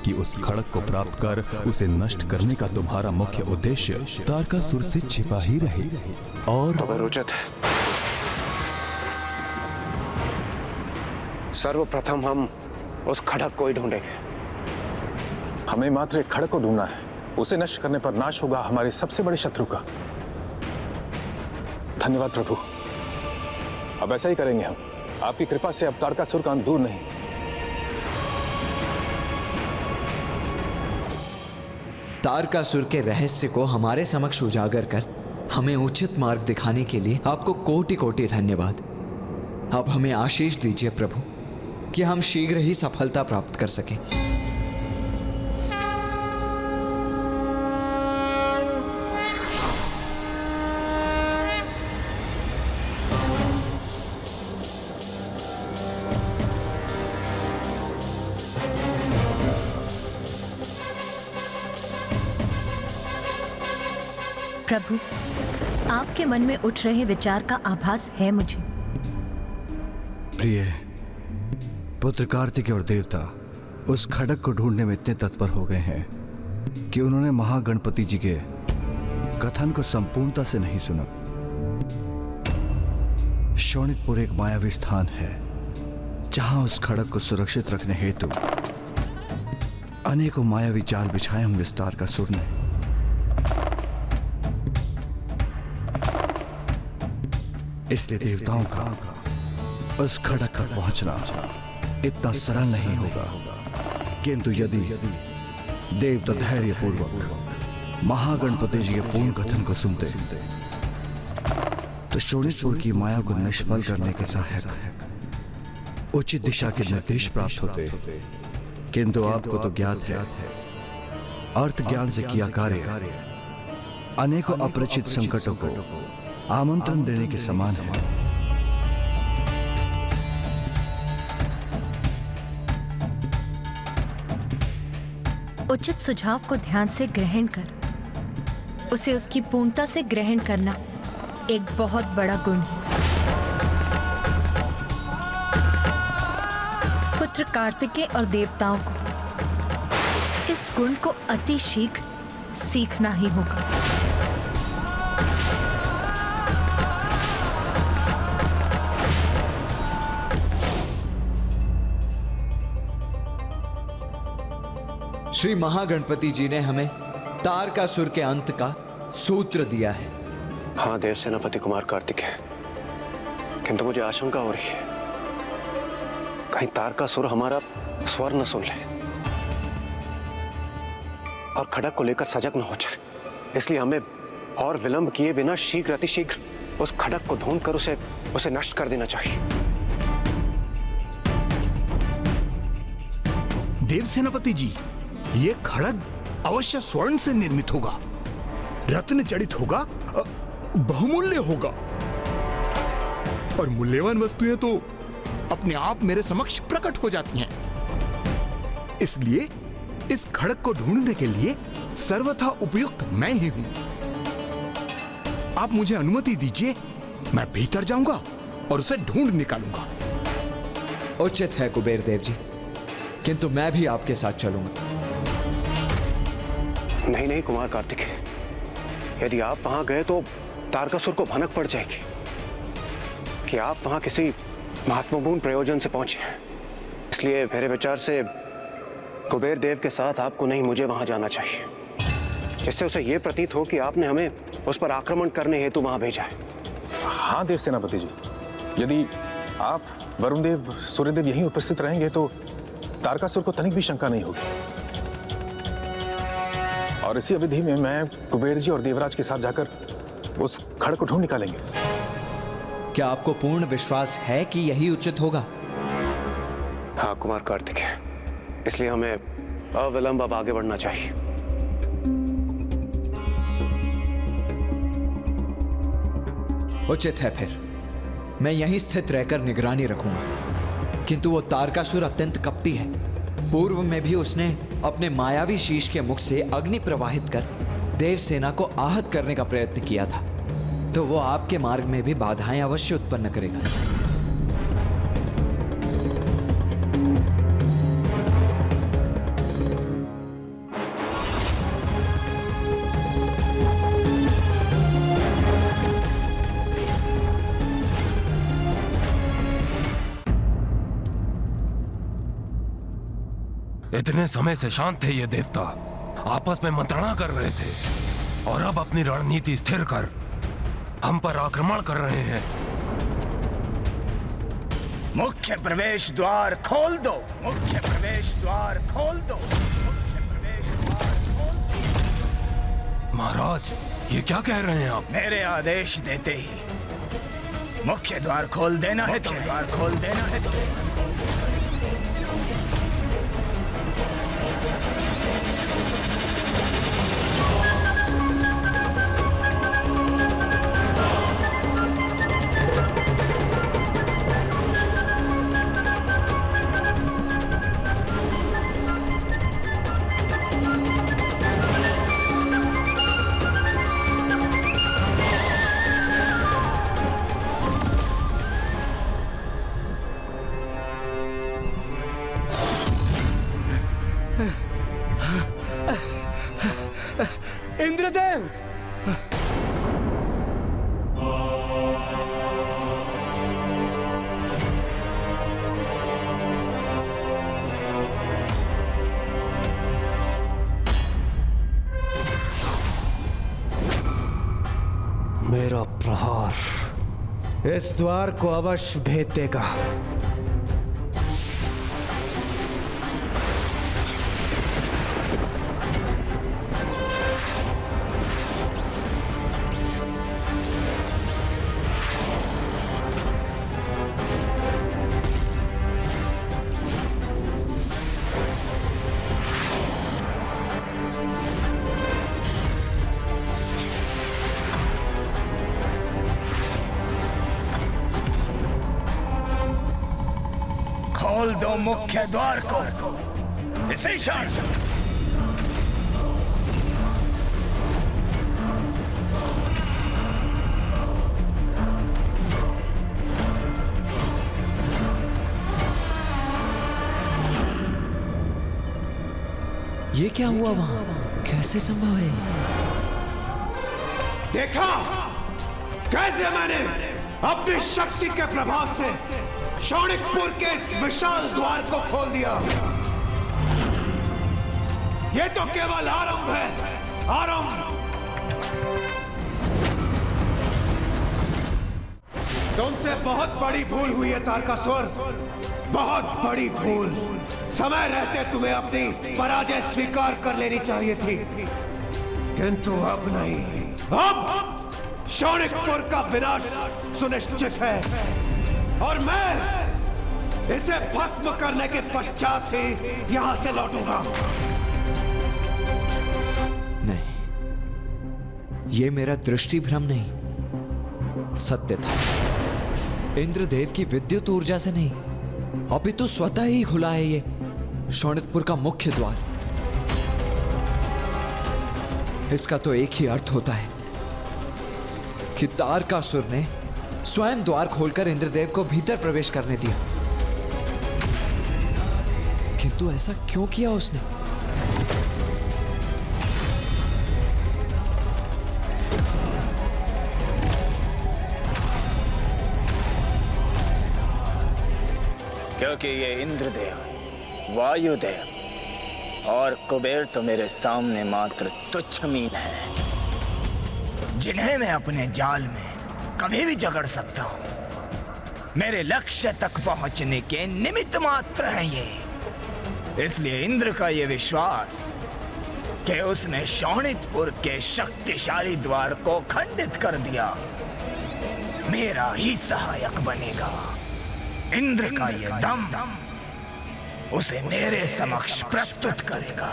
कि उस खड़ग को प्राप्त कर उसे नष्ट करने का तुम्हारा मुख्य उद्देश्य तारकासुर से छिपा ही रहे। और उचित है। सर्वप्रथम हम उस खड़ग को ही ढूंढेंगे। हमें मात्र एक खड़ग को ढूंढना है। उसे नष्ट करने पर नाश होगा हमारे सबसे बड़े शत्रु का। धन्यवाद प्रभु, अब ऐसा ही करेंगे हम। आपकी कृपा से अब तारकासुर का अंत दूर नहीं। तारकासुर के रहस्य को हमारे समक्ष उजागर कर हमें उचित मार्ग दिखाने के लिए आपको कोटि कोटि धन्यवाद। अब हमें आशीष दीजिए प्रभु कि हम शीघ्र ही सफलता प्राप्त कर सकें। प्रभु, आपके मन में उठ रहे विचार का आभास है मुझे। प्रिय पुत्र कार्तिकेय और देवता उस खड़ग को ढूंढने में इतने तत्पर हो गए हैं कि उन्होंने महागणपति जी के कथन को संपूर्णता से नहीं सुना। शोणितपुर एक मायावी स्थान है जहां उस खड़ग को सुरक्षित रखने हेतु अनेकों मायावी जाल बिछाए होंगे तारकासुर ने। इसलिए देवताओं का उस खड़ग तक पहुंचना इतना सरल नहीं होगा। किंतु यदि देवता धैर्यपूर्वक महागणपति जी के पूर्ण कथन को सुनते तो शोणितपुर की माया को निष्फल करने के सहायक उचित दिशा के निर्देश प्राप्त होते। किंतु आपको तो ज्ञात है, अर्थ ज्ञान से किया कार्य अनेकों अपरिचित संकटों को आमंत्रण देने के समान है। उचित सुझाव को ध्यान से ग्रहण कर उसे उसकी पूर्णता से ग्रहण करना एक बहुत बड़ा गुण है। पुत्र कार्तिकेय और देवताओं को इस गुण को अति शीघ्र सीखना ही होगा। श्री महागणपति जी ने हमें तारकासुर के अंत का सूत्र दिया है। हाँ देव सेनापति कुमार कार्तिकेय, किंतु मुझे आशंका हो रही है कहीं तारकासुर हमारा स्वर न सुन ले और खड़क को लेकर सजग न हो जाए। इसलिए हमें और विलंब किए बिना शीघ्र अतिशीघ्र उस खड़क को ढूंढकर उसे नष्ट कर देना चाहिए। देव सेनापति जी, ये खड़ग अवश्य स्वर्ण से निर्मित होगा, रत्न जड़ित होगा, बहुमूल्य होगा और मूल्यवान वस्तुएं तो अपने आप मेरे समक्ष प्रकट हो जाती हैं। इसलिए इस खड़ग को ढूंढने के लिए सर्वथा उपयुक्त मैं ही हूं। आप मुझे अनुमति दीजिए, मैं भीतर जाऊंगा और उसे ढूंढ निकालूंगा। उचित है कुबेर देव जी, किंतु मैं भी आपके साथ चलूंगा। नहीं कुमार कार्तिकेय, यदि आप वहां गए तो तारकासुर को भनक पड़ जाएगी कि आप वहां किसी महत्वपूर्ण प्रयोजन से पहुंचे हैं। इसलिए मेरे विचार से कुबेर देव के साथ आपको नहीं, मुझे वहां जाना चाहिए, जिससे उसे यह प्रतीत हो कि आपने हमें उस पर आक्रमण करने हेतु वहां भेजा है। हाँ देव सेनापति जी, यदि आप वरुण देव सूर्यदेव यहीं उपस्थित रहेंगे तो तारकासुर को तनिक भी शंका नहीं होगी। और इसी अवधि में मैं कुबेर जी और देवराज के साथ जाकर उस खड़ को ढूंढ निकालेंगे। क्या आपको पूर्ण विश्वास है कि यही उचित होगा? हाँ कुमार कार्तिकेय, इसलिए हमें अविलंब अब आगे बढ़ना चाहिए। उचित है, फिर मैं यहीं स्थित रहकर निगरानी रखूंगा। किंतु वो तारकासुर अत्यंत कपटी है। पूर्व में भी उसने अपने मायावी शीश के मुख से अग्नि प्रवाहित कर देवसेना को आहत करने का प्रयत्न किया था, तो वो आपके मार्ग में भी बाधाएं अवश्य उत्पन्न करेगा। इतने समय से शांत थे ये देवता, आपस में मंत्रणा कर रहे थे और अब अपनी रणनीति स्थिर कर हम पर आक्रमण कर रहे हैं। मुख्य प्रवेश द्वार खोल दो, मुख्य प्रवेश द्वार खोल दो, मुख्य प्रवेश द्वार खोल दो। महाराज, ये क्या कह रहे हैं आप? मेरे आदेश देते ही मुख्य द्वार खोल देना है, मुख्य द्वार खोल देना है। इंद्रदेव, मेरा प्रहार इस द्वार को अवश्य भेद देगा। दो मुख्य द्वार को इसी क्षण। ये क्या हुआ वहां? कैसे संभव है? देखा कैसे मैंने अपनी शक्ति के प्रभाव से शौणिकपुर के इस विशाल द्वार को खोल दिया। ये तो केवल आरंभ है, आरंभ। तुमसे बहुत बड़ी भूल हुई है तारकासुर, बहुत बड़ी भूल। समय रहते तुम्हें अपनी पराजय स्वीकार कर लेनी चाहिए थी, किंतु अब नहीं। अब शौणिकपुर का विनाश सुनिश्चित है और मैं इसे भस्म करने के पश्चात ही यहां से लौटूंगा। नहीं, ये मेरा दृष्टि भ्रम नहीं, सत्य था। इंद्रदेव की विद्युत ऊर्जा से नहीं, अपितु स्वतः ही खुला है ये शौणिकपुर का मुख्य द्वार। इसका तो एक ही अर्थ होता है कि तारकासुर ने स्वयं द्वार खोलकर इंद्रदेव को भीतर प्रवेश करने दिया। किंतु ऐसा क्यों किया उसने? क्योंकि ये इंद्रदेव, वायुदेव और कुबेर तो मेरे सामने मात्र तुच्छ मीन है, जिन्हें मैं अपने जाल में कभी भी जकड़ सकता हूं। मेरे लक्ष्य तक पहुंचने के निमित्त मात्र हैं ये। इसलिए इंद्र का ये विश्वास कि उसने शौणिकपुर के शक्तिशाली द्वार को खंडित कर दिया, मेरा ही सहायक बनेगा। इंद्र का ये दम उसे मेरे समक्ष प्रस्तुत करेगा,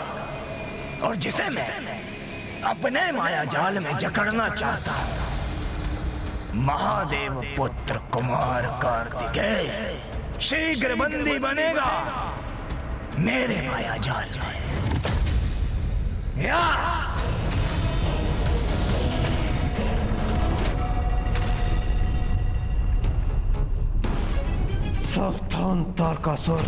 और जिसे मैं अपने माया जाल में जकड़ना चाहता हूं, महादेव पुत्र कुमार कार्तिकेय शीघ्र बंदी बनेगा मेरे माया जाल में। या सावधान तारकासुर,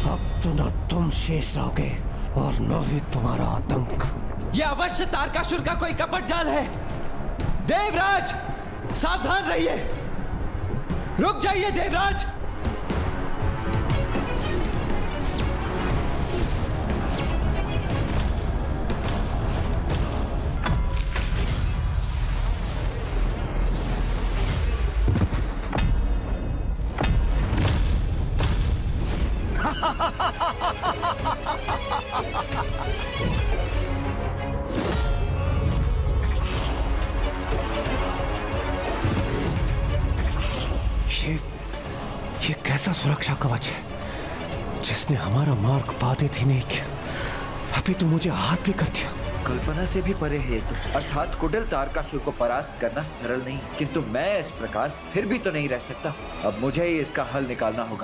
अब तो न तुम शेष रहोगे और न ही तुम्हारा आतंक। यह अवश्य तारकासुर का कोई कपट जाल है। देवराज, सावधान रहिए। रुक जाइए देवराज। ये कैसा सुरक्षा कवच है जिसने हमारा मार्ग बाधित ही नहीं किया, अभी तो मुझे आहत भी कर दिया। कल्पना से भी परे है, अर्थात कुटिल तारकासुर को परास्त करना सरल नहीं, किंतु मैं इस प्रकार स्थिर भी तो नहीं रह सकता। अब मुझे ही इसका हल निकालना होगा।